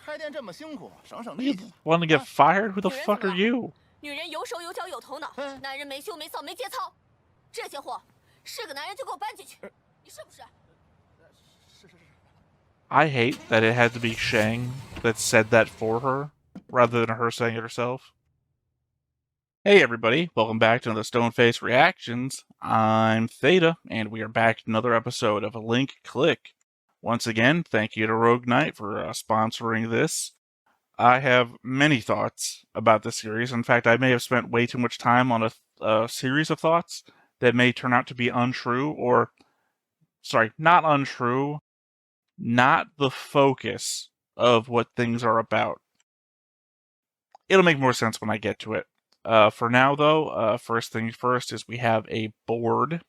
You want to get fired? Who the fuck are you? 女人有手有脚有头脑，男人没羞没臊没节操，这些货是个男人就给我搬进去，你是不是？ I hate that it had to be Shang that said that for her, rather than her saying it herself. Hey everybody, welcome back to another Stoneface Reactions. I'm Theta, and we are back to another episode of A Link Click. Once again, thank you to Rogue Knight for sponsoring this. I have many thoughts about this series. In fact, I may have spent way too much time on a series of thoughts that may turn out to be untrue, or, sorry, not untrue, not the focus of what things are about. It'll make more sense when I get to it. For now, though, first things first is we have a board,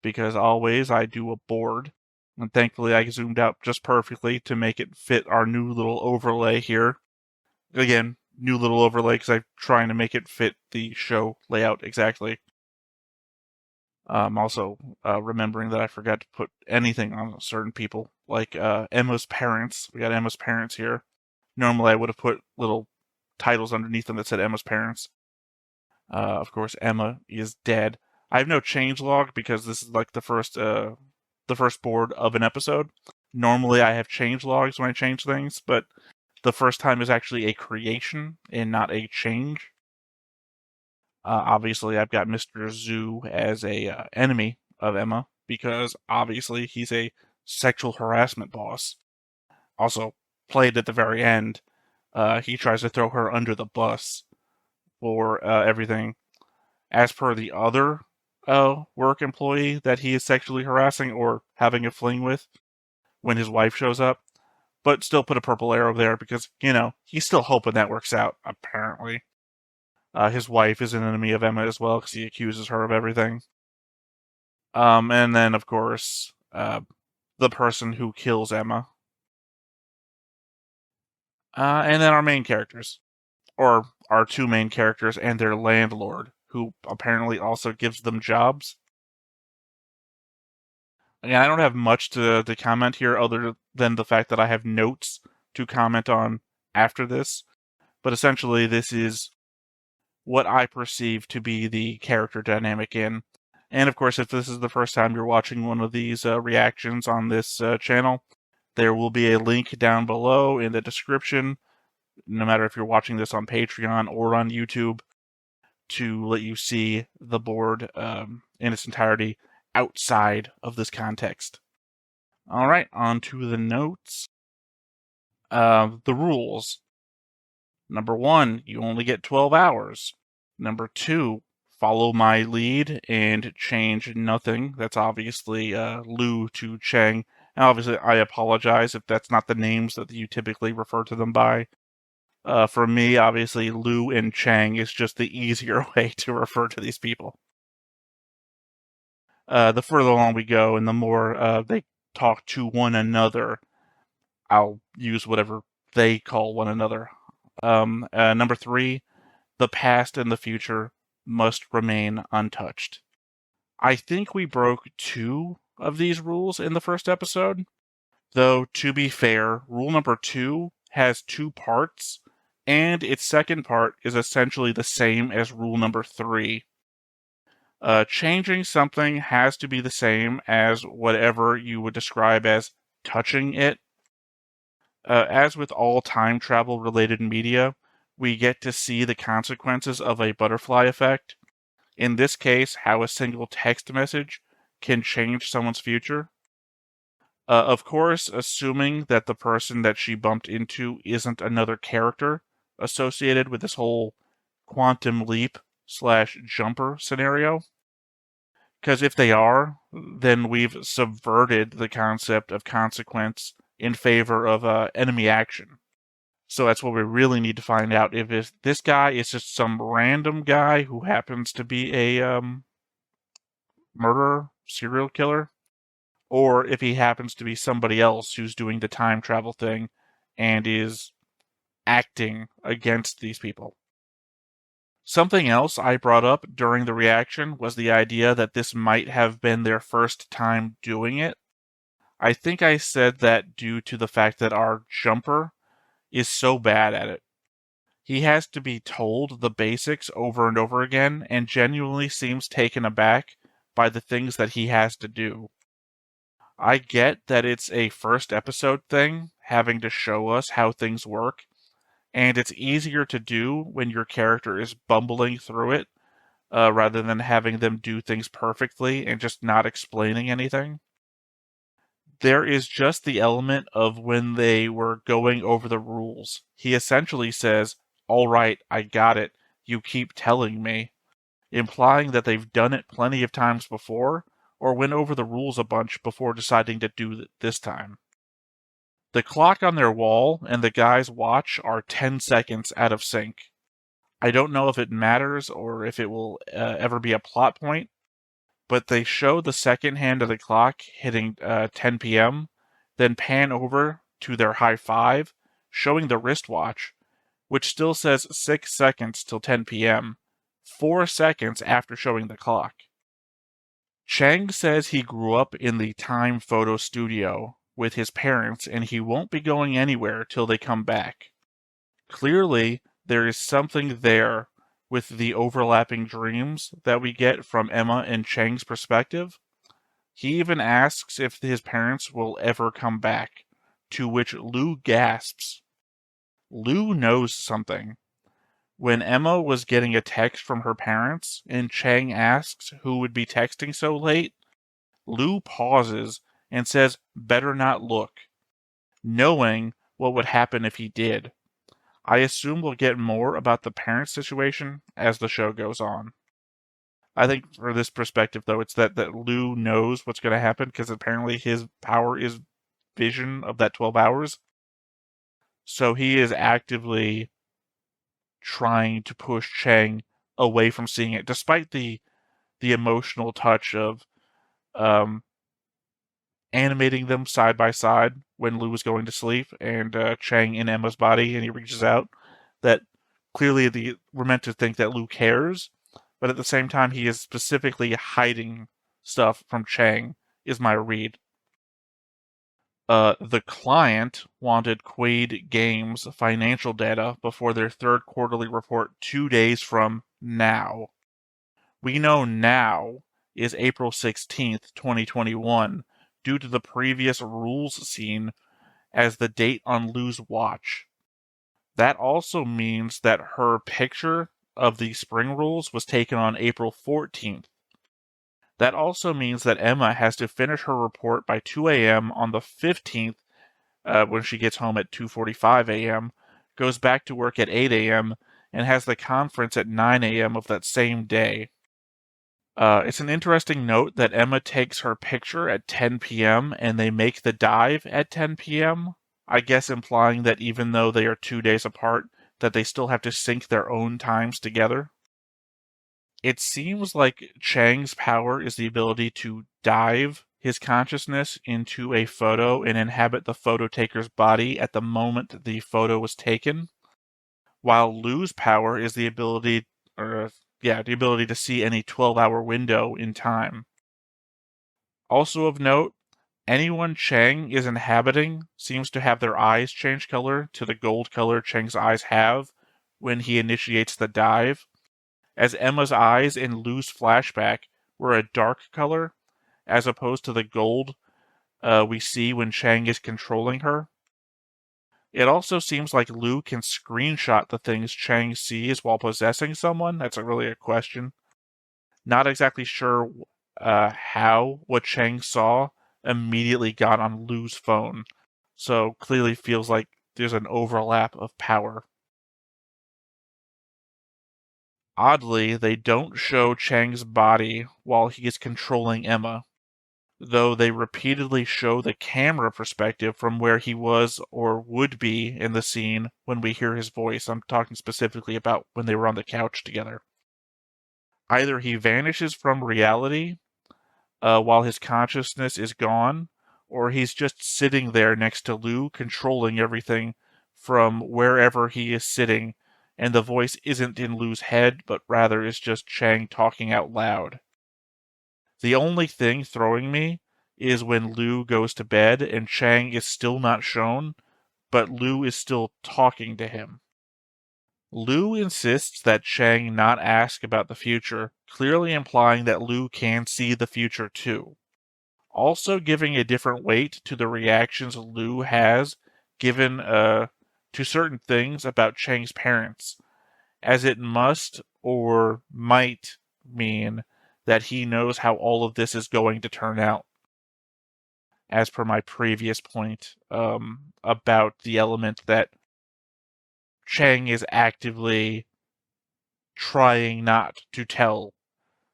because always I do a board. And thankfully I zoomed out just perfectly to make it fit our new little overlay here. Again, new little overlay because I'm trying to make it fit the show layout exactly. Also, remembering that I forgot to put anything on certain people, like Emma's parents. We got Emma's parents here. Normally I would have put little titles underneath them that said Emma's parents. Of course, Emma is dead. I have no changelog because this is like the first board of an episode. Normally I have changelogs when I change things, but the first time is actually a creation and not a change. Obviously I've got Mr. Zhu as a enemy of Emma, because obviously he's a sexual harassment boss. Also, played at the very end, he tries to throw her under the bus for everything. As per the other work employee that he is sexually harassing or having a fling with when his wife shows up, but still put a purple arrow there because, you know, he's still hoping that works out, apparently. His wife is an enemy of Emma as well because he accuses her of everything. And then, of course, the person who kills Emma. And then our main characters, or our two main characters and their landlord, who apparently also gives them jobs. Again, I don't have much to comment here other than the fact that I have notes to comment on after this. But essentially, this is what I perceive to be the character dynamic in. And of course, if this is the first time you're watching one of these reactions on this channel, there will be a link down below in the description, no matter if you're watching this on Patreon or on YouTube, to let you see the board in its entirety outside of this context. Alright, on to the notes. The rules. Number 1, you only get 12 hours. Number 2, follow my lead and change nothing. That's obviously Lu to Cheng. And obviously, I apologize if that's not the names that you typically refer to them by. For me, obviously, Lu and Cheng is just the easier way to refer to these people. The further along we go and the more they talk to one another, I'll use whatever they call one another. Number 3, the past and the future must remain untouched. I think we broke 2 of these rules in the first episode, though to be fair, rule number 2 has 2 parts, and its second part is essentially the same as rule number 3. Changing something has to be the same as whatever you would describe as touching it. As with all time travel related media, we get to see the consequences of a butterfly effect. In this case, how a single text message can change someone's future. Of course, assuming that the person that she bumped into isn't another character associated with this whole quantum leap / jumper scenario. Because if they are, then we've subverted the concept of consequence in favor of enemy action. So that's what we really need to find out, if this guy is just some random guy who happens to be a murderer, serial killer, or if he happens to be somebody else who's doing the time travel thing and is acting against these people. Something else I brought up during the reaction was the idea that this might have been their first time doing it. I think I said that due to the fact that our jumper is so bad at it. He has to be told the basics over and over again and genuinely seems taken aback by the things that he has to do. I get that it's a first episode thing, having to show us how things work, and it's easier to do when your character is bumbling through it rather than having them do things perfectly and just not explaining anything. There is just the element of when they were going over the rules. He essentially says, "All right, I got it. You keep telling me," implying that they've done it plenty of times before or went over the rules a bunch before deciding to do it this time. The clock on their wall and the guy's watch are 10 seconds out of sync. I don't know if it matters or if it will ever be a plot point, but they show the second hand of the clock hitting 10 p.m., then pan over to their high five, showing the wristwatch, which still says 6 seconds till 10 p.m., 4 seconds after showing the clock. Chang says he grew up in the Time Photo Studio with his parents and he won't be going anywhere till they come back. Clearly, there is something there with the overlapping dreams that we get from Emma and Chang's perspective. He even asks if his parents will ever come back, to which Lou gasps. Lou knows something. When Emma was getting a text from her parents and Chang asks who would be texting so late, Lou pauses and says, "Better not look," knowing what would happen if he did. I assume we'll get more about the parent situation as the show goes on. I think for this perspective, though, it's that Lou knows what's going to happen because apparently his power is vision of that 12 hours. So he is actively trying to push Chang away from seeing it, despite the emotional touch of animating them side by side when Lou was going to sleep and Chang in Emma's body, and he reaches out. That clearly we're meant to think that Lou cares, but at the same time he is specifically hiding stuff from Chang, is my read. The client wanted Quaid Games financial data before their third quarterly report 2 days from now. We know now is April 16th, 2021, due to the previous rules seen as the date on Lou's watch. That also means that her picture of the spring rules was taken on April 14th. That also means that Emma has to finish her report by 2 a.m. on the 15th when she gets home at 2:45 a.m., goes back to work at 8 a.m., and has the conference at 9 a.m. of that same day. It's an interesting note that Emma takes her picture at 10 p.m. and they make the dive at 10 p.m., I guess implying that even though they are 2 days apart, that they still have to sync their own times together. It seems like Chang's power is the ability to dive his consciousness into a photo and inhabit the photo taker's body at the moment the photo was taken, while Lou's power is the ability to see any 12-hour window in time. Also of note, anyone Chang is inhabiting seems to have their eyes change color to the gold color Chang's eyes have when he initiates the dive, as Emma's eyes in Lou's flashback were a dark color, as opposed to the gold we see when Chang is controlling her. It also seems like Lou can screenshot the things Chang sees while possessing someone. That's really a question. Not exactly sure how what Chang saw immediately got on Lou's phone, so clearly feels like there's an overlap of power. Oddly, they don't show Chang's body while he is controlling Emma, though they repeatedly show the camera perspective from where he was or would be in the scene when we hear his voice. I'm talking specifically about when they were on the couch together. Either he vanishes from reality while his consciousness is gone, or he's just sitting there next to Lou, controlling everything from wherever he is sitting, and the voice isn't in Lou's head, but rather is just Chang talking out loud. The only thing throwing me is when Lu goes to bed and Chang is still not shown, but Lu is still talking to him. Lu insists that Chang not ask about the future, clearly implying that Lu can see the future too. Also giving a different weight to the reactions Lu has given to certain things about Chang's parents, as it must or might mean that he knows how all of this is going to turn out. As per my previous point about the element that Chang is actively trying not to tell.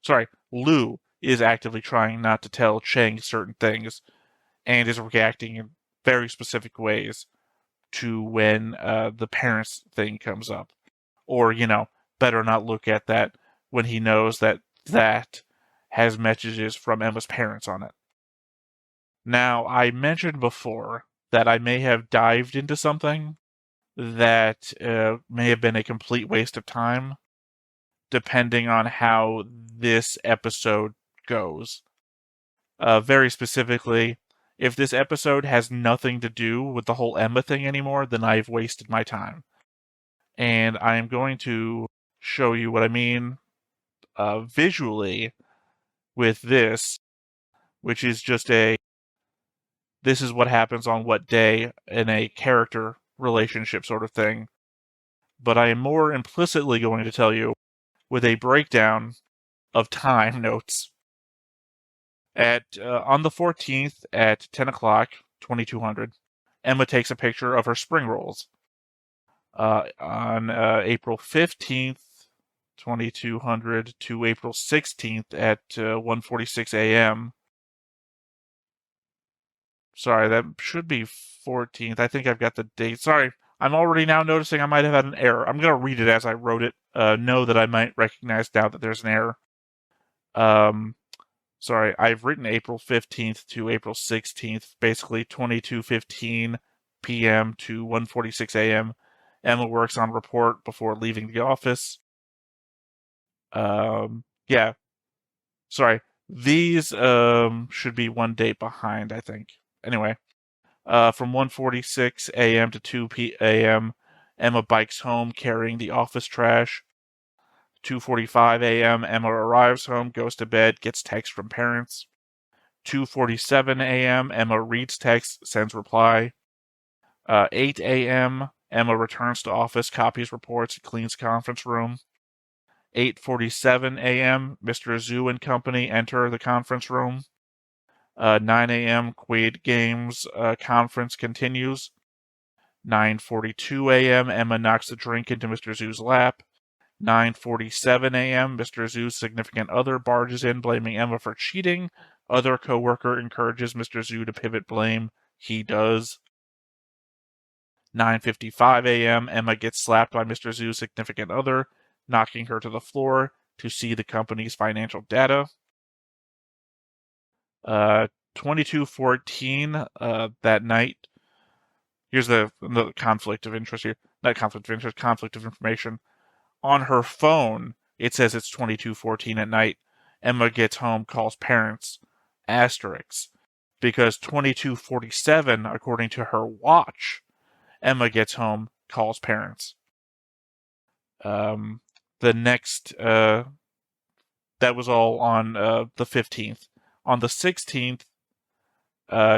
Sorry, Lu is actively trying not to tell Chang certain things and is reacting in very specific ways to when the parents thing comes up. Or, better not look at that when he knows that that has messages from Emma's parents on it. Now, I mentioned before that I may have dived into something that may have been a complete waste of time, depending on how this episode goes. Very specifically, if this episode has nothing to do with the whole Emma thing anymore, then I've wasted my time. And I am going to show you what I mean visually with this, which is just this is what happens on what day in a character relationship sort of thing. But I am more implicitly going to tell you with a breakdown of time notes. On the 14th at 10 o'clock, 2200, Emma takes a picture of her spring rolls. On April 15th, 2200 to April 16th at 1:46 a.m. Sorry, that should be 14th. I think I've got the date. Sorry, I'm already now noticing I might have had an error. I'm going to read it as I wrote it. Know that I might recognize now that there's an error. Sorry, I've written April 15th to April 16th, basically 22:15 p.m. to 1:46 a.m. Emma works on report before leaving the office. Yeah. Sorry. These should be one date behind, I think. Anyway, from 1:46 a.m. to 2 p.m., Emma bikes home carrying the office trash. 2:45 a.m., Emma arrives home, goes to bed, gets text from parents. 2:47 a.m., Emma reads text, sends reply. 8 a.m., Emma returns to office, copies reports, cleans conference room. 8:47 a.m., Mr. Zhu and company enter the conference room. 9 a.m., Quaid Games conference continues. 9:42 a.m., Emma knocks the drink into Mr. Zhu's lap. 9:47 a.m., Mr. Zhu's significant other barges in, blaming Emma for cheating. Other coworker encourages Mr. Zhu to pivot blame. He does. 9:55 a.m., Emma gets slapped by Mr. Zhu's significant other, knocking her to the floor to see the company's financial data. 22:14 that night. Here's the conflict of interest here. Not conflict of interest, conflict of information. On her phone, it says it's 22:14 at night. Emma gets home, calls parents, asterisks, because 22:47, according to her watch, Emma gets home, calls parents. The next, that was all on the 15th. On the 16th,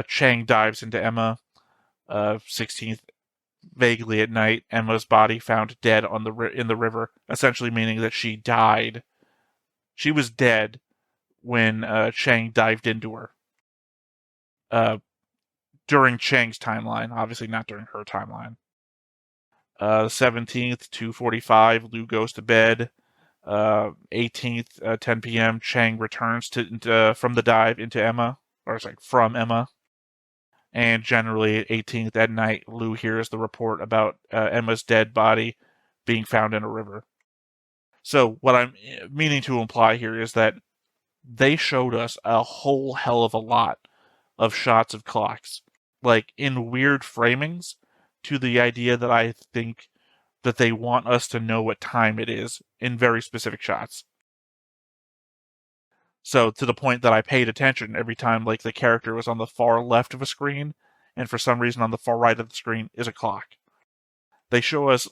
Chang dives into Emma. 16th, vaguely at night, Emma's body found dead in the river, essentially meaning that she died. She was dead when Chang dived into her. During Chang's timeline, obviously not during her timeline. 17th, 2:45, Lu goes to bed. 18th, 10 p.m., Chang returns from the dive into Emma, or sorry, from Emma. And generally, 18th at night, Lu hears the report about Emma's dead body being found in a river. So what I'm meaning to imply here is that they showed us a whole hell of a lot of shots of clocks, like in weird framings, to the idea that I think that they want us to know what time it is in very specific shots. So to the point that I paid attention every time like the character was on the far left of a screen, and for some reason on the far right of the screen is a clock. They show us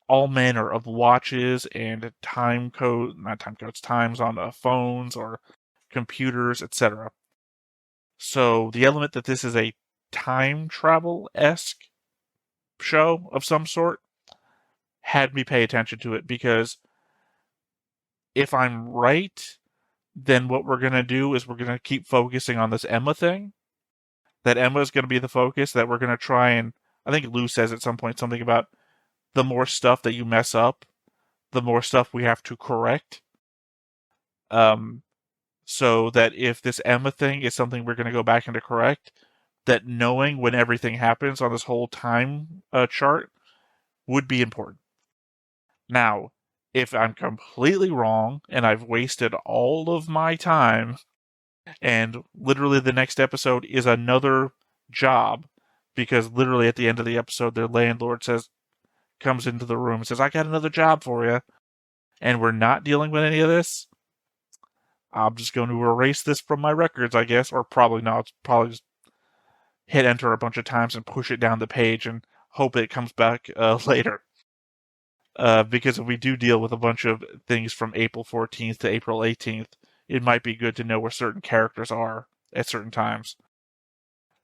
all manner of watches and times on phones or computers, etc. So the element that this is a time travel-esque show of some sort had me pay attention to it, because if I'm right, then what we're going to do is we're going to keep focusing on this Emma thing. That Emma is going to be the focus, that we're going to try and, I think Lou says at some point something about the more stuff that you mess up, the more stuff we have to correct. So that if this Emma thing is something we're going to go back and to correct, that knowing when everything happens on this whole time chart would be important. Now, if I'm completely wrong and I've wasted all of my time, and literally the next episode is another job, because literally at the end of the episode, their landlord comes into the room and says, "I got another job for you," and we're not dealing with any of this, I'm just going to erase this from my records, I guess, or probably not. It's probably just hit enter a bunch of times and push it down the page and hope it comes back later. Because if we do deal with a bunch of things from April 14th to April 18th, it might be good to know where certain characters are at certain times.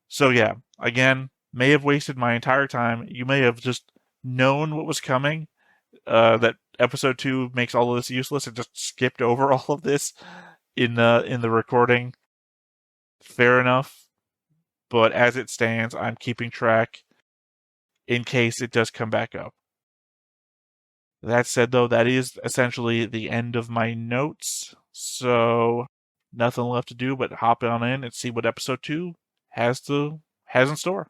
So yeah, again, may have wasted my entire time. You may have just known what was coming, that episode 2 makes all of this useless and just skipped over all of this in the recording. Fair enough. But as it stands, I'm keeping track in case it does come back up. That said, though, that is essentially the end of my notes. So nothing left to do but hop on in and see what episode 2 has in store.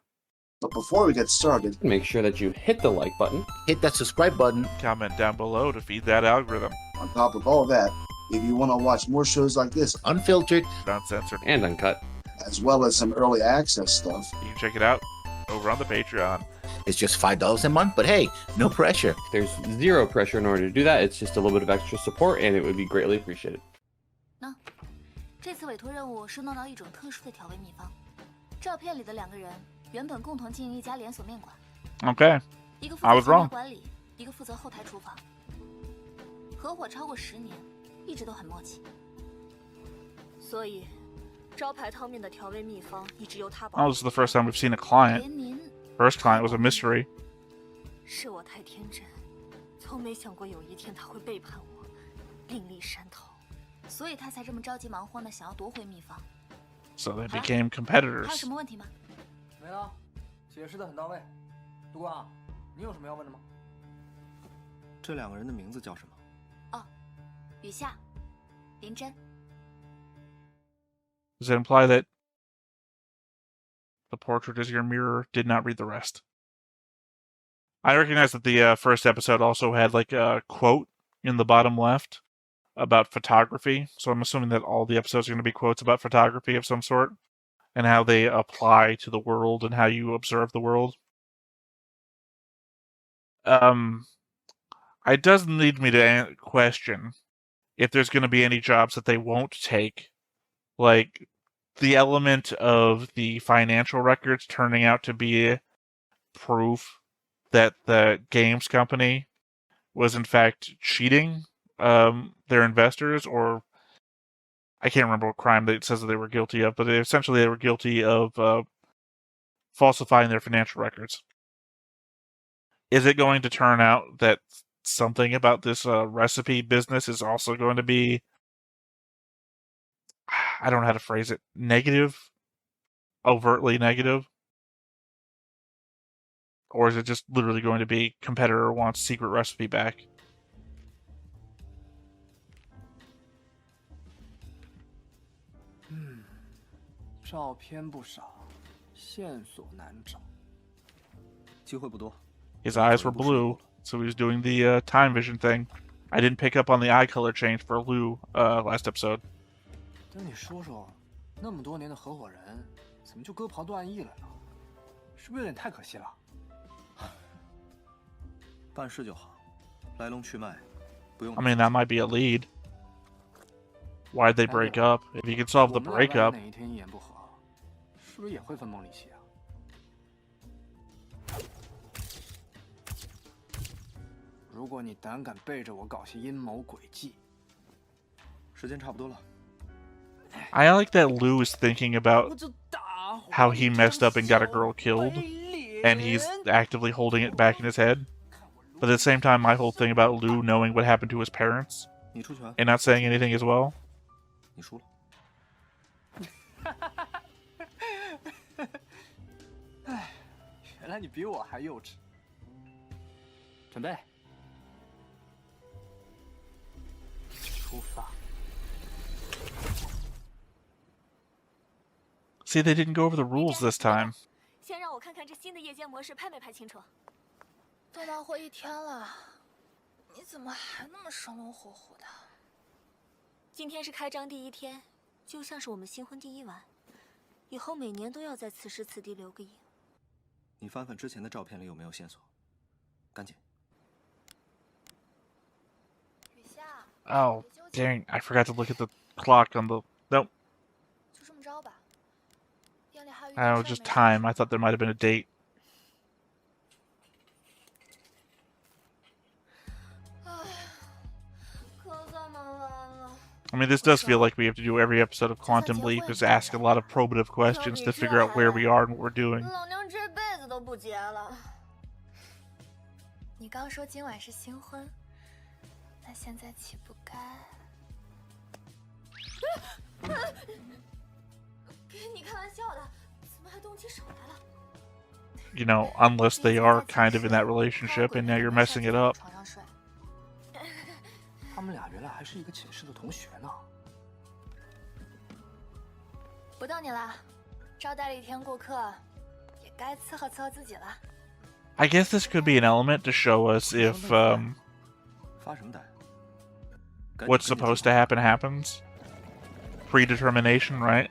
But before we get started, make sure that you hit the like button, hit that subscribe button, comment down below to feed that algorithm. On top of all that, if you want to watch more shows like this, unfiltered, uncensored, and uncut, as well as some early access stuff, you can check it out over on the Patreon. It's just $5 a month, but hey, no pressure. There's zero pressure in order to do that. It's just a little bit of extra support, and it would be greatly appreciated. 那这次委托任务是弄到一种特殊的调味秘方。照片里的两个人原本共同经营一家连锁面馆。Okay, I was wrong. 管理，一个负责后台厨房。合伙超过10年，一直都很默契。所以，招牌汤面的调味秘方一直由他保。Oh, this is the first time we've seen a client. First client was a mystery. 是我太天真，从没想过有一天他会背叛我，另立山头，所以他才这么着急忙慌的想要夺回秘方。So they became competitors. 还有什么问题吗？没了，解释的很到位。督官，你有什么要问的吗？这两个人的名字叫什么？哦，雨夏，林真。Does it imply that the portrait is your mirror? Did not read the rest. I recognize that the first episode also had like a quote in the bottom left about photography. So I'm assuming that all the episodes are going to be quotes about photography of some sort and how they apply to the world and how you observe the world. It does lead me to question if there's going to be any jobs that they won't take. Like the element of the financial records turning out to be proof that the games company was in fact cheating their investors, or I can't remember what crime that it says that they were guilty of, but essentially they were guilty of falsifying their financial records. Is it going to turn out that something about this recipe business is also going to be, I don't know how to phrase it, negative? Overtly negative? Or is it just literally going to be competitor wants secret recipe back? Hmm. 照片不少，线索难找。机会不多。 His eyes were blue, so he was doing the time vision thing. I didn't pick up on the eye color change for Lou last episode. 但你说说，那么多年的合伙人，怎么就割袍断义了呢？是不是有点太可惜了？办事就好，来龙去脉不用。I mean, that might be a lead. why'd they break up. If you can solve the 我们俩万一 breakup, 哪一天一言不合，是不是也会分崩离析啊？如果你胆敢背着我搞些阴谋诡计，时间差不多了。 I like that Lou is thinking 我 about 就打回 how 你 he 张 messed up and got a 小 girl killed, 白脸 and he's actively holding it back in his head. But at the same time, my whole thing about Lou knowing what happened to his parents 你出拳， and not saying anything as well. 你输了。哎，原来你比我还幼稚。准备，出发。 See, they didn't go over the rules this time. 先让我看看这新的夜间模式拍没拍清楚。都忙活一天了，你怎么还那么生龙活虎的？今天是开张第一天，就像是我们新婚第一晚，以后每年都要在此时此地留个影。你翻翻之前的照片里有没有线索？赶紧。 雨夏， Oh, dang, I forgot to look at the clock on the... Nope. 就这么着吧。店里还有一 Oh, 点事儿 just 没 time. I thought there might have been a date. 唉，可怎么办了？ I mean, this does feel like we have to do every episode of Quantum Leap, is ask a lot of probative questions to figure out where we are and what we're doing. 老娘这辈子都不结了。你刚说今晚是新婚，那现在岂不该？跟你开玩笑的，怎么还动起手来了？ You know, unless they are kind of in that relationship and now you're messing it up. 床上睡。他们俩原来还是一个寝室的同学呢。不逗你了，招待了一天顾客，也该伺候伺候自己了。 I guess this could be an element to show us if 发什么呆？赶紧 what's 跟你 supposed 出 to 发 happen happens. Predetermination, right?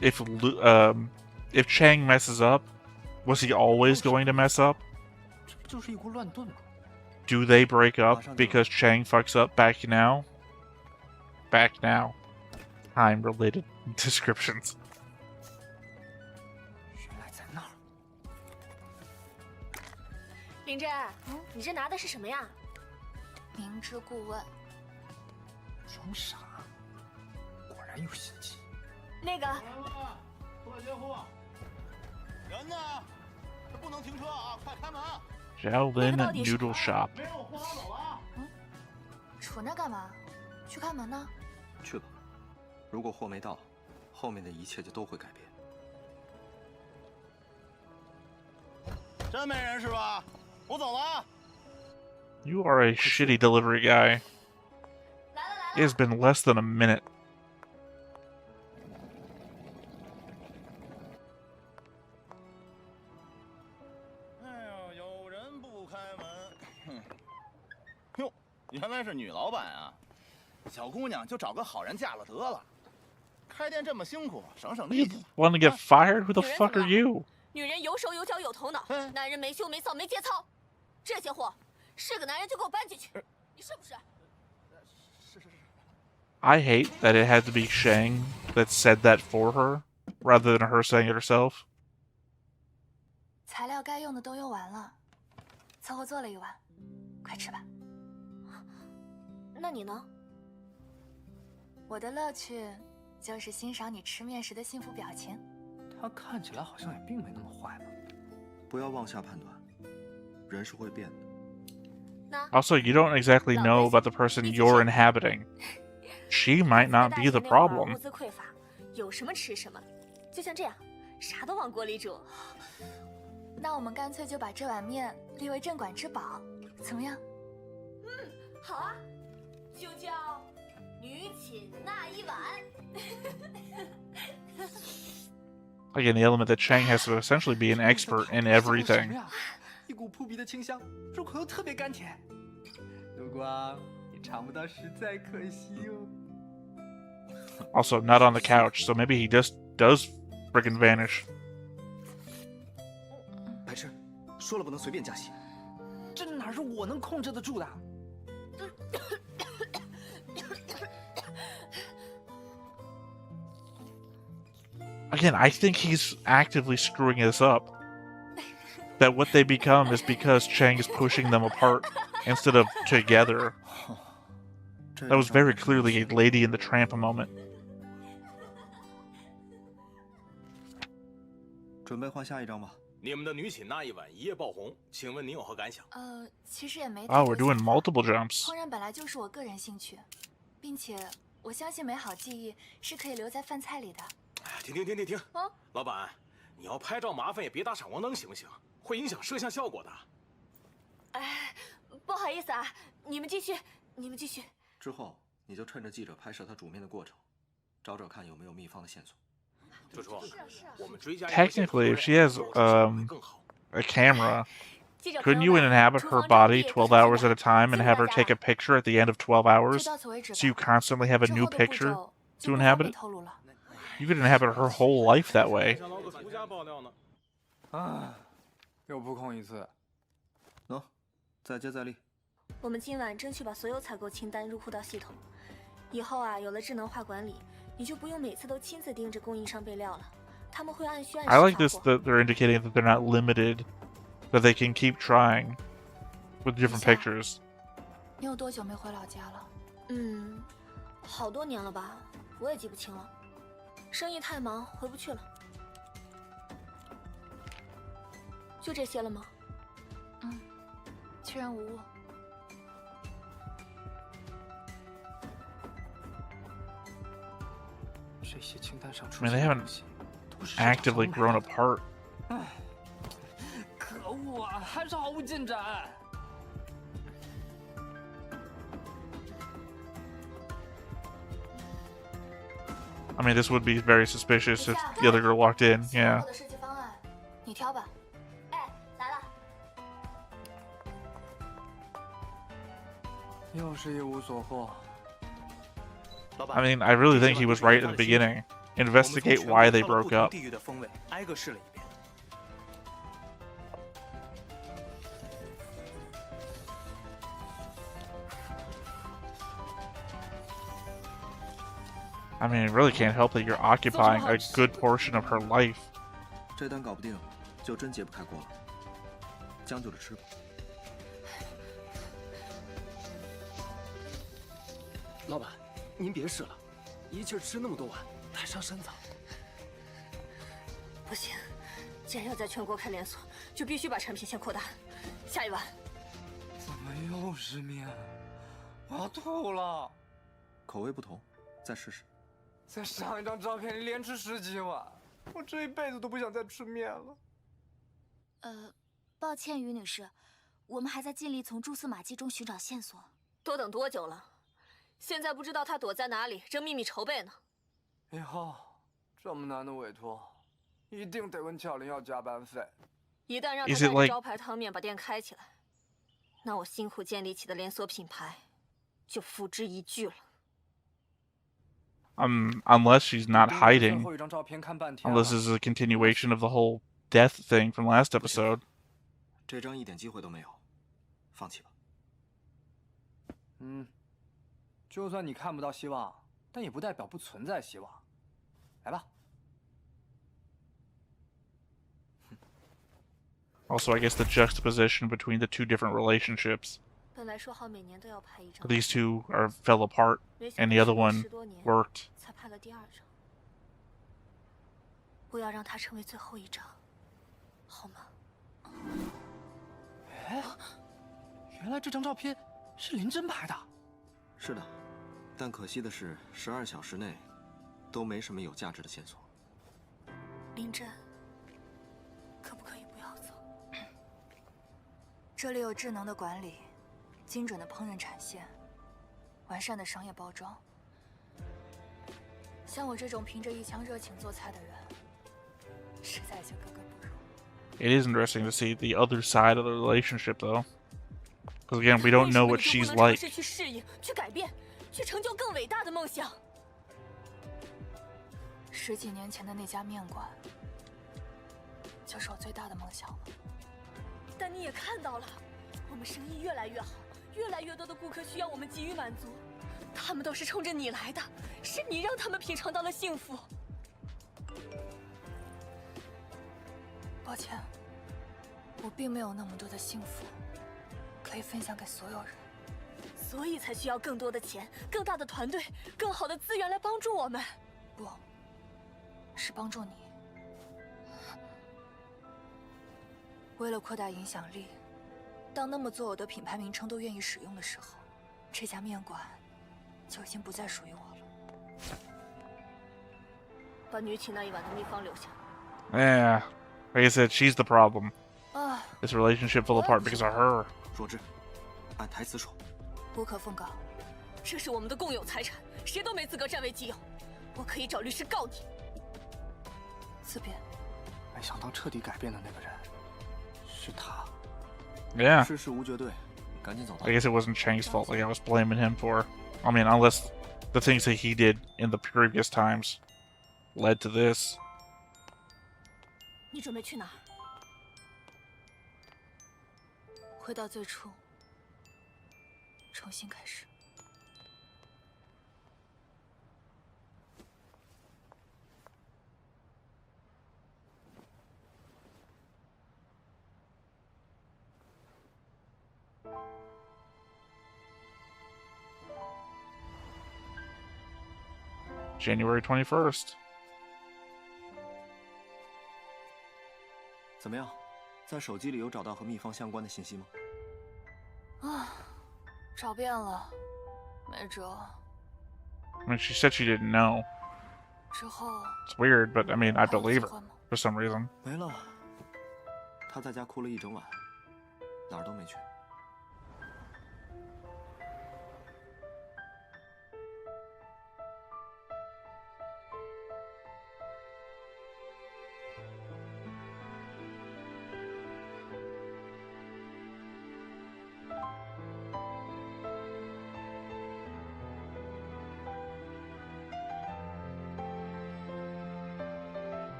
If Chang messes up, was he always going to mess up? 这不就是一锅乱炖吗？ Do they break up because Chang fucks up back now? Back now. Time-related descriptions. 原来在那儿。林真，你这拿的是什么呀？明知故问，装傻，果然有心机。那个，出来接货。人呢？这不能停车啊！快开门！ Shaolin Noodle Shop. 没有货拿走了。杵那干嘛？去开门呢？去吧。如果货没到，后面的一切就都会改变。真没人是吧？我走了啊。 You are a shitty delivery guy. 来了来 It has been less than a minute. 哎呦，有人不开门。哼。哟，原来是女老板啊！小姑娘就找个好人嫁了得了。开店这么辛苦，省省力 You 气。 want to get fired? Who the 有人 fuck 怎 are 么了？ you? 女人有手有脚有头脑，男人没羞没臊没节操。这些货，是个男人就给我搬进去，你是不是？ I hate that it had to be Shang that said that for her, rather than her saying it herself. 材料该用的都用完了，凑合做了一碗，快吃吧。那你呢？我的乐趣就是欣赏你吃面时的幸福表情。他看起来好像也并没那么坏吧？不要妄下判断，人是会变的。那 Also, you don't exactly know about the person you're inhabiting. She might not be the 物 problem. 资匮乏，有什么吃什么，就像这样，啥都往锅里煮。那我们干脆就把这碗面列为镇馆之宝，怎么样？好啊，就叫女寝那一碗。 Again, the element that Chang has to essentially be an expert in everything. 一股扑鼻的清香，入口又特别甘甜。如果你尝不到，实在可惜哟。 Also, not on the couch, so maybe he just does friggin' vanish. 白痴，说了不能随便加戏。这哪是我能控制得住的？ Again, I think he's actively screwing this up. That what they become is because Chang is pushing them apart instead of together. That was very clearly a Lady and the Tramp moment. 准备换下一张吧。你们的女寝那一晚一夜爆红，请问你有何感想？其实也没。Oh, we're doing multiple jumps. 烹饪本来就是我个人兴趣，并且我相信美好记忆是可以留在饭菜里的。停！老板，你要拍照麻烦也别打闪光灯行不行？会影响摄像效果的。哎，不好意思啊，你们继续。之后你就趁着记者拍摄他煮面的过程，找找看有没有秘方的线索。 Technically, if she has a camera, couldn't you inhabit her body 12 hours at a time and have her take a picture at the end of 12 hours, so you constantly have a new picture to inhabit it? You could inhabit her whole life that way. 又不空一次。喏，再接再厉。我们今晚争取把所有采购清单入库到系统，以后啊，有了智能化管理。 你就不用每次都亲自盯着供应商备料了，他们会按需按时 I like this that they're indicating that they're not limited, that they can keep trying with different pictures. 你有多久没回老家了？好多年了吧，我也记不清了，生意太忙，回不去了。就这些了吗？确认无误。 I mean, they haven't actively grown apart. 可恶啊，还是毫无进展。I mean, this would be very suspicious if the other girl walked in. Yeah. 你挑吧。哎，来了。又是一无所获。 I mean, I really think he was right at the beginning. Investigate why they broke up. I mean, it really can't help that you're occupying a good portion of her life. 这单搞不定，就真揭不开锅了。将就着吃吧。老板。 您别试了，一气儿吃那么多碗，太伤身子。不行，既然要在全国开连锁，就必须把产品线扩大。下一碗。怎么又是面？我要吐了。口味不同，再试试。在上一张照片里连吃10几碗，我这一辈子都不想再吃面了。抱歉，于女士，我们还在尽力从蛛丝马迹中寻找线索。多等多久了？ 现在不知道他躲在哪里，正秘密筹备呢。以后这么难的委托，一定得问巧玲要加班费。一旦让他带着招牌汤面把店开起来，那我辛苦建立起的连锁品牌就付之一炬了。Unless she's not hiding, unless this is a continuation of the whole death thing from last episode. 这张一点机会都没有，放弃吧。就算你看不到希望，但也不代表不存在希望。来吧。Also, I guess the juxtaposition between the two different relationships. 本来说好每年都要拍一张。 These two fell apart, and the other one worked. 才拍了第2张。不要让它成为最后一张，好吗？哎，原来这张照片是林真拍的。是的。 但可惜的是，12小时内都没什么有价值的线索。林真，可不可以不要走？这里有智能的管理，精准的烹饪产线，完善的商业包装。像我这种凭着一腔热情做菜的人，实在有些格格不入。It is interesting to see the other side of the relationship, though, because again, we don't know what she's like. 去适应，去改变。 去成就更伟大的梦想。10几年前的那家面馆，就是我最大的梦想了。但你也看到了，我们生意越来越好，越来越多的顾客需要我们给予满足，他们都是冲着你来的，是你让他们品尝到了幸福。抱歉，我并没有那么多的幸福可以分享给所有人，所以才需要更多的钱、更大的团队、更好的资源来帮助我们。不，是帮助你。为了扩大影响力，当那么多的品牌名称都愿意使用的时候，这家面馆就已经不再属于我了。把女寝那一晚的秘方留下。Yeah, like I said, she's the problem. 啊， This relationship fell apart because of her. 若之，按台词说。不可奉告。这是我们的共有财产，谁都没资格占为己有。我可以找律师告你。自辩。没想到彻底改变的那个人是他。Yeah. 世事无绝对，赶紧走吧。 I guess it wasn't Chang's fault. Like I was blaming him for. I mean, unless the things that he did in the previous times led to this. 你准备去哪儿？回到最初，重新开始。January 21st. 怎么样，在手机里有找到和秘方相关的信息吗？啊，找遍了，没辙。I mean, she said she didn't know. 之后 It's weird, but I mean, I 还有 believe 机 her 会吗？ for some reason. 没了，他在家哭了一整晚，哪儿都没去。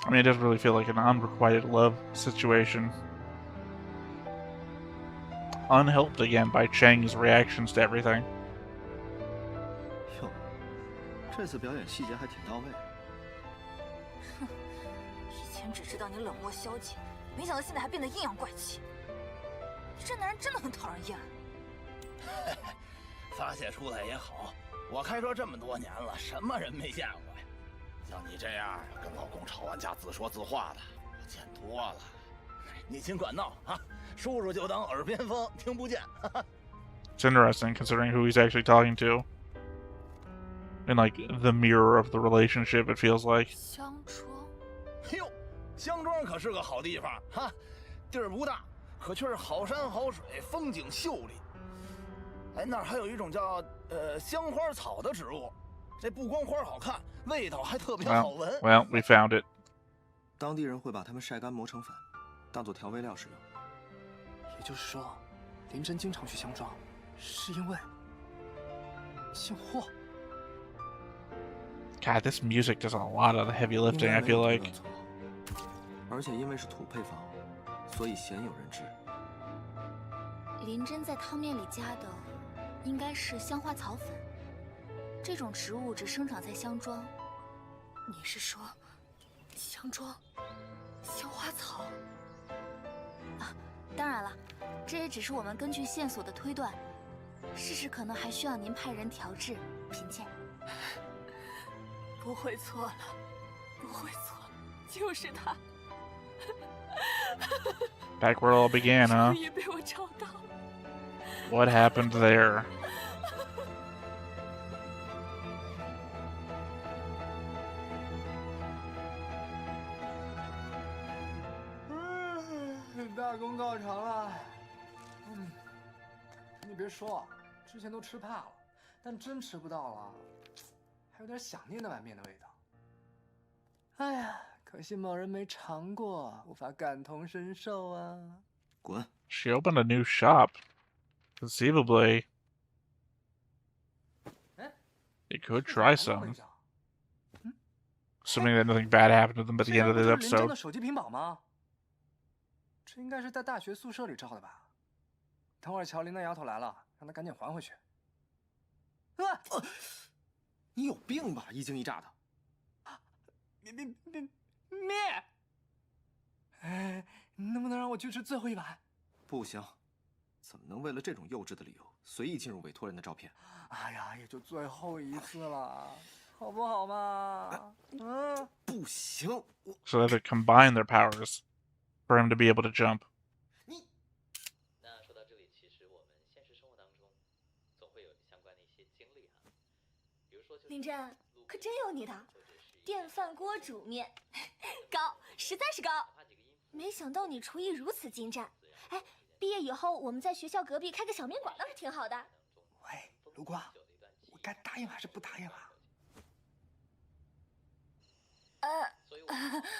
I mean, it doesn't really feel like an unrequited love situation. Unhelped again by Chang's reactions to everything. 哟，这次表演细节还挺到位。以前只知道你冷漠消极，没想到现在还变得阴阳怪气。你这男人真的很讨人厌。发泄出来也好，我开车这么多年了，什么人没见过呀？像你这样跟老公吵完架自说自话的，我见多了。你尽管闹啊，叔叔就当耳边风，听不见。It's interesting considering who he's actually talking to. And like the mirror of the relationship, it feels like. 香庄。哟，香庄可是个好地方哈，地儿不大，可却是好山好水，风景秀丽。哎，那儿还有一种叫香花草的植物，这不光花好看，味道还特别好闻。Well, we found it. 当地人会把它们晒干磨成粉，当做调味料使用。也就是说，林真经常去香庄，是因为姓霍。God, this music does a lot of the heavy lifting, I feel like. 而且因为是土配方，所以鲜有人知。林真在汤面里加的应该是香花草粉，这种植物只生长在香庄。你是说，香庄香花草？啊，当然了，这也只是我们根据线索的推断，事实可能还需要您派人调制品鉴。不会错了，不会错了，就是他。Back where it all began, huh? 终于被我找到了。What happened there? “大功告成了。”你别说，之前都吃怕了，但真吃不到了，还有点想念那碗面的味道。哎呀，可惜某人没尝过，无法感同身受啊！滚！ She opened a new shop. Conceivably, you could try some. Assuming that nothing bad happened to them at the end of this 林真 episode. 的手机屏保吗？这应该是在大学宿舍里照的吧？等会儿乔林那丫头来了，让她赶紧还回去。你有病吧？一惊一乍的。灭！哎，你能不能让我去吃最后一碗？不行，怎么能为了这种幼稚的理由随意进入委托人的照片？哎呀，也就最后一次了，好不好嘛？嗯，不行，我 So they have to combine their powers for him to be able to jump. 那说到这里，其实我们现实生活当中总会有相关的一些经历哈，比如说林真，可真有你的，电饭锅煮面，高，实在是高。没想到你厨艺如此精湛。哎，毕业以后我们在学校隔壁开个小面馆倒是挺好的。喂，卢光，我该答应还是不答应啊？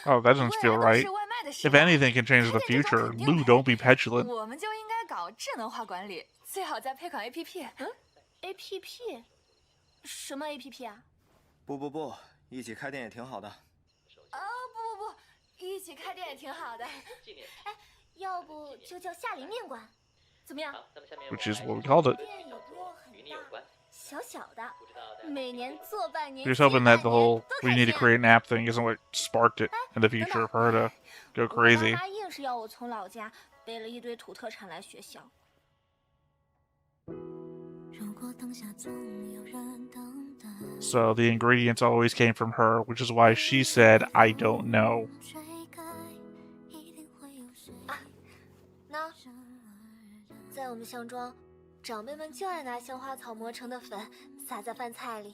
Oh, that doesn't feel right. If anything can change the future, Lou, don't be petulant. 我们就应该搞智能化管理，最好再配款 APP。APP？ 什么 APP 啊？不，一起开店也挺好的。不，一起开店也挺好的。哎，要不就叫夏琳面馆，怎么样 Which is what we called it. 店也不用很大，小小的，每年做半年。 Here's hoping that the whole we need to create an app thing isn't what sparked it in the future for her to go 我 crazy. 妈硬是要我从老家背了一堆土特产来学校。 So the ingredients always came from her, which is why she said, I don't know. 那在我们乡庄，长辈们就爱拿香花草磨成的粉撒在饭菜里。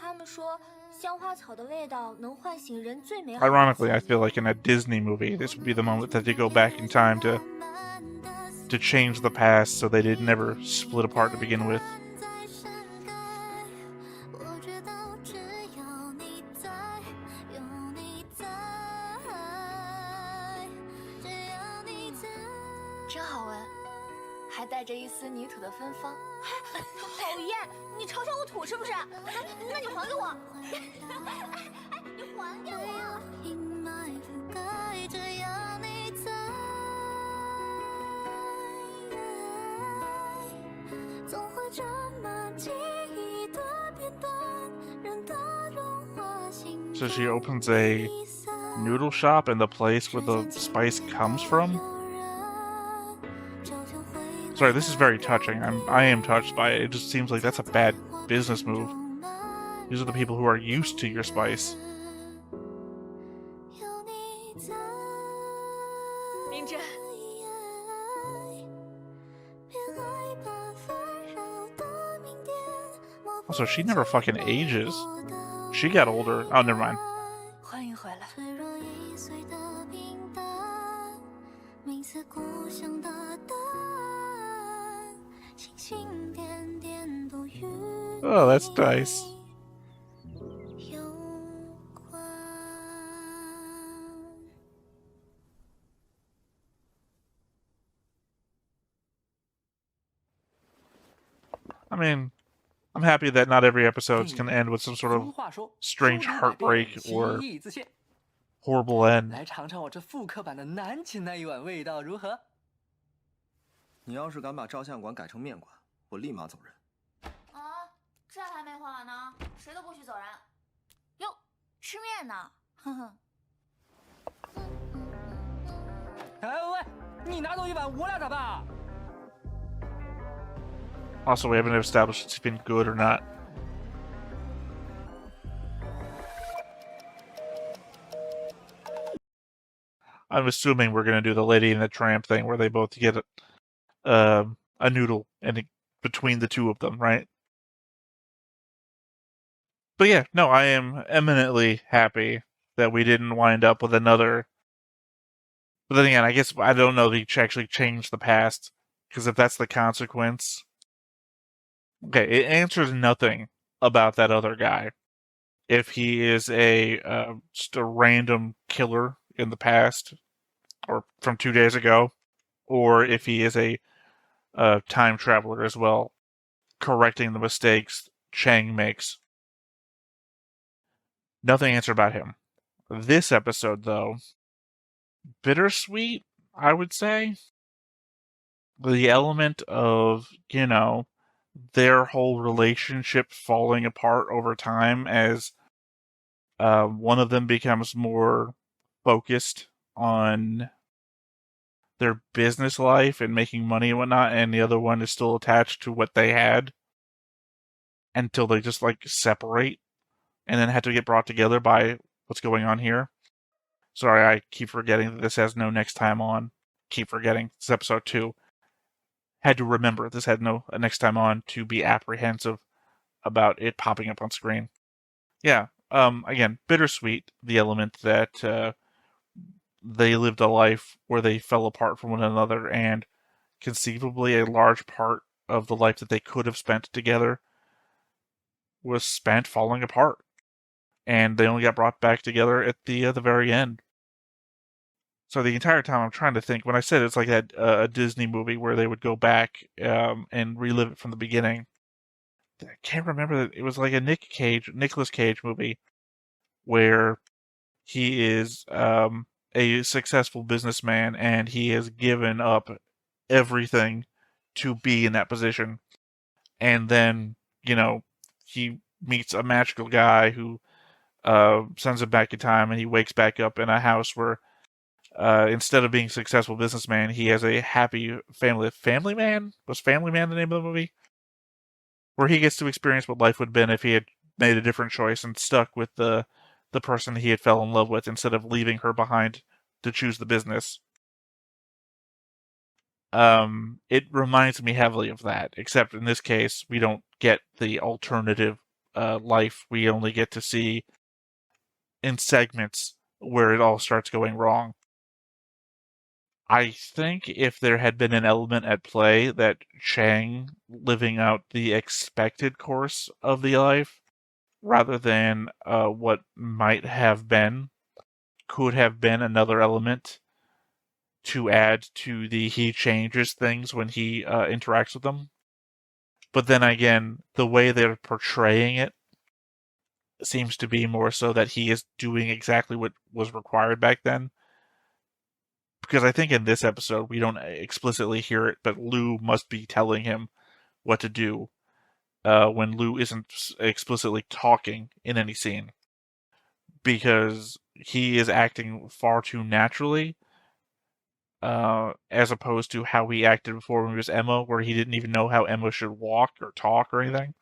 他们说，香花草的味道能唤醒人最美好的。 Ironically, I feel like in a Disney movie, this would be the moment that they go back in time to change the past so they did never split apart to begin with. 真好闻，还带着一丝泥土的芬芳。讨厌，你嘲笑我土是不是？那你还给我！你还给我！ So she opens a noodle shop in the place where the spice comes from? Sorry, this is very touching. I am touched by it. It just seems like that's a bad business move. These are the people who are used to your spice. 林真， Also, she never fucking ages. She got older. Oh, never mind. 欢迎回来。 Oh, that's nice. I mean, I'm happy that not every episode can end with some sort of strange heartbreak or horrible end. 来尝尝我这复刻版的南秦那一碗味道如何？你要是敢把照相馆改成面馆，我立马走人。啊，这还没画完呢，谁都不许走人。哟，吃面呢？哼哼。哎喂，你拿走一碗，我俩咋办啊？ Also, we haven't established if it's been good or not. I'm assuming we're gonna do the Lady and the Tramp thing, where they both get a noodle and between the two of them, right? But yeah, no, I am eminently happy that we didn't wind up with another. But then again, I guess I don't know if he actually changed the past, because if that's the consequence. Okay, it answers nothing about that other guy. If he is just a random killer in the past, or from 2 days ago, or if he is a time traveler as well, correcting the mistakes Chang makes. Nothing answered about him. This episode, though, bittersweet, I would say. the element of, their whole relationship falling apart over time as one of them becomes more focused on their business life and making money and whatnot, and the other one is still attached to what they had until they just separate and then had to get brought together by what's going on here. Sorry, I keep forgetting that this has no next time on. Keep forgetting. It's episode 2. Had to remember this had no next time on to be apprehensive about it popping up on screen. Yeah, again, bittersweet, the element that they lived a life where they fell apart from one another, and conceivably a large part of the life that they could have spent together was spent falling apart. And they only got brought back together at the very end. So the entire time I'm trying to think, when I said it's like a Disney movie where they would go back and relive it from the beginning, I can't remember that it was like a Nicolas Cage movie where he is a successful businessman and he has given up everything to be in that position. And then, he meets a magical guy who sends him back in time, and he wakes back up in a house where instead of being a successful businessman, he has a happy family. Family Man? Was Family Man the name of the movie? Where he gets to experience what life would have been if he had made a different choice and stuck with the person he had fell in love with instead of leaving her behind to choose the business. It reminds me heavily of that, except in this case, we don't get the alternative life. We only get to see in segments where it all starts going wrong. I think if there had been an element at play that Chang living out the expected course of the life, rather than what might have been, could have been another element to add to the he changes things when he interacts with them. But then again, the way they're portraying it seems to be more so that he is doing exactly what was required back then. Because I think in this episode, we don't explicitly hear it, but Lou must be telling him what to do when Lou isn't explicitly talking in any scene. Because he is acting far too naturally, as opposed to how he acted before when he was Emma, where he didn't even know how Emma should walk or talk or anything.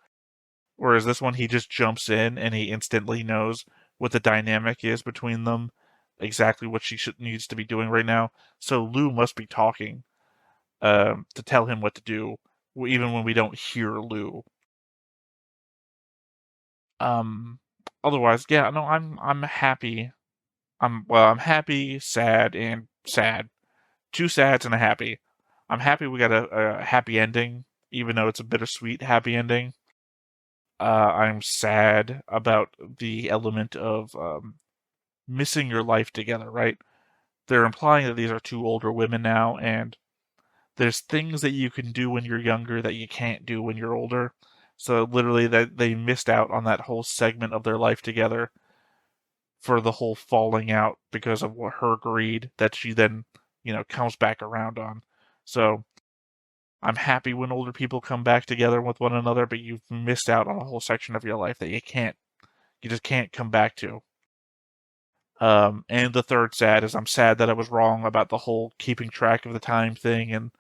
Whereas this one, he just jumps in and he instantly knows what the dynamic is between them, exactly what she needs to be doing right now. So Lou must be talking to tell him what to do, even when we don't hear Lou. Otherwise, yeah, no, I'm happy. I'm happy, sad, and sad. 2 sads and a happy. I'm happy we got a happy ending, even though it's a bittersweet happy ending. I'm sad about the element of missing your life together, right? They're implying that these are 2 older women now, and there's things that you can do when you're younger that you can't do when you're older. So literally that they missed out on that whole segment of their life together for the whole falling out because of her greed that she then, comes back around on. So I'm happy when older people come back together with one another, but you've missed out on a whole section of your life that you just can't come back to. And the third sad is I'm sad that I was wrong about the whole keeping track of the time thing and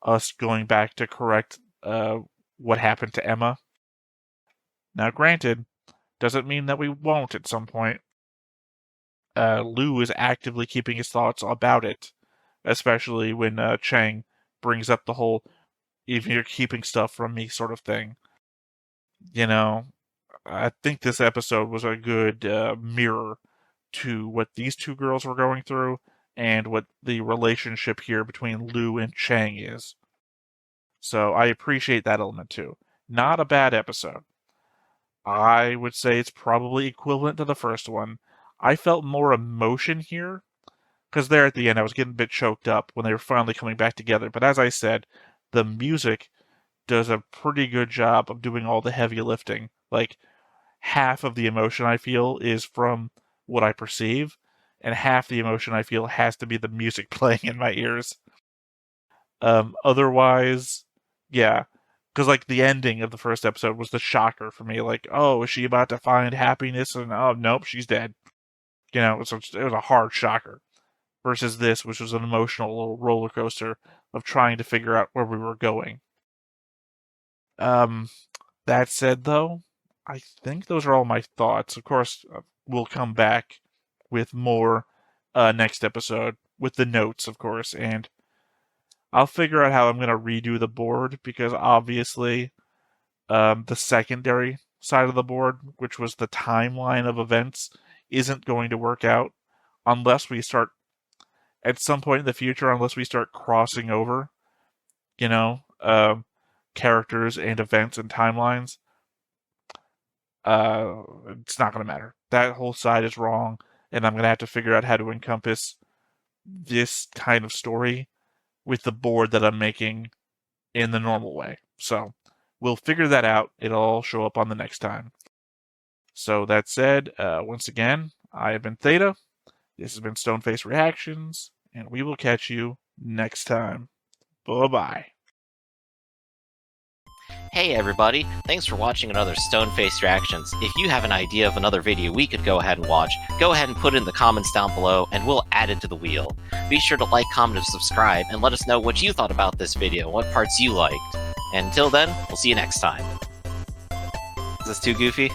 us going back to correct what happened to Emma. Now, granted, doesn't mean that we won't at some point. Lou is actively keeping his thoughts about it, especially when Chang brings up the whole "even you're keeping stuff from me" sort of thing. I think this episode was a good mirror to what these 2 girls were going through and what the relationship here between Lou and Chang is. So I appreciate that element too. Not a bad episode. I would say it's probably equivalent to the first one. I felt more emotion here, because there at the end I was getting a bit choked up when they were finally coming back together. But as I said, the music does a pretty good job of doing all the heavy lifting. Like, half of the emotion I feel is from what I perceive, and half the emotion I feel has to be the music playing in my ears. Otherwise, yeah. Because, like, the ending of the first episode was the shocker for me. Like, oh, is she about to find happiness? And, oh, nope, she's dead. You know, it was a hard shocker. Versus this, which was an emotional little roller coaster of trying to figure out where we were going. That said, though, I think those are all my thoughts. Of course, we'll come back with more next episode with the notes, of course, and I'll figure out how I'm going to redo the board because obviously the secondary side of the board, which was the timeline of events, isn't going to work out unless we start at some point in the future, unless we start crossing over, you know, characters and events and timelines. It's not going to matter. That whole side is wrong, and I'm going to have to figure out how to encompass this kind of story with the board that I'm making in the normal way. So we'll figure that out. It'll all show up on the next time. So that said, once again, I have been Theta. This has been Stoneface Reactions, and we will catch you next time. Bye-bye. Hey everybody, thanks for watching another Stoneface Reactions. If you have an idea of another video we could go ahead and watch, go ahead and put it in the comments down below and we'll add it to the wheel. Be sure to like, comment, and subscribe, and let us know what you thought about this video and what parts you liked. And until then, we'll see you next time. Is this too goofy?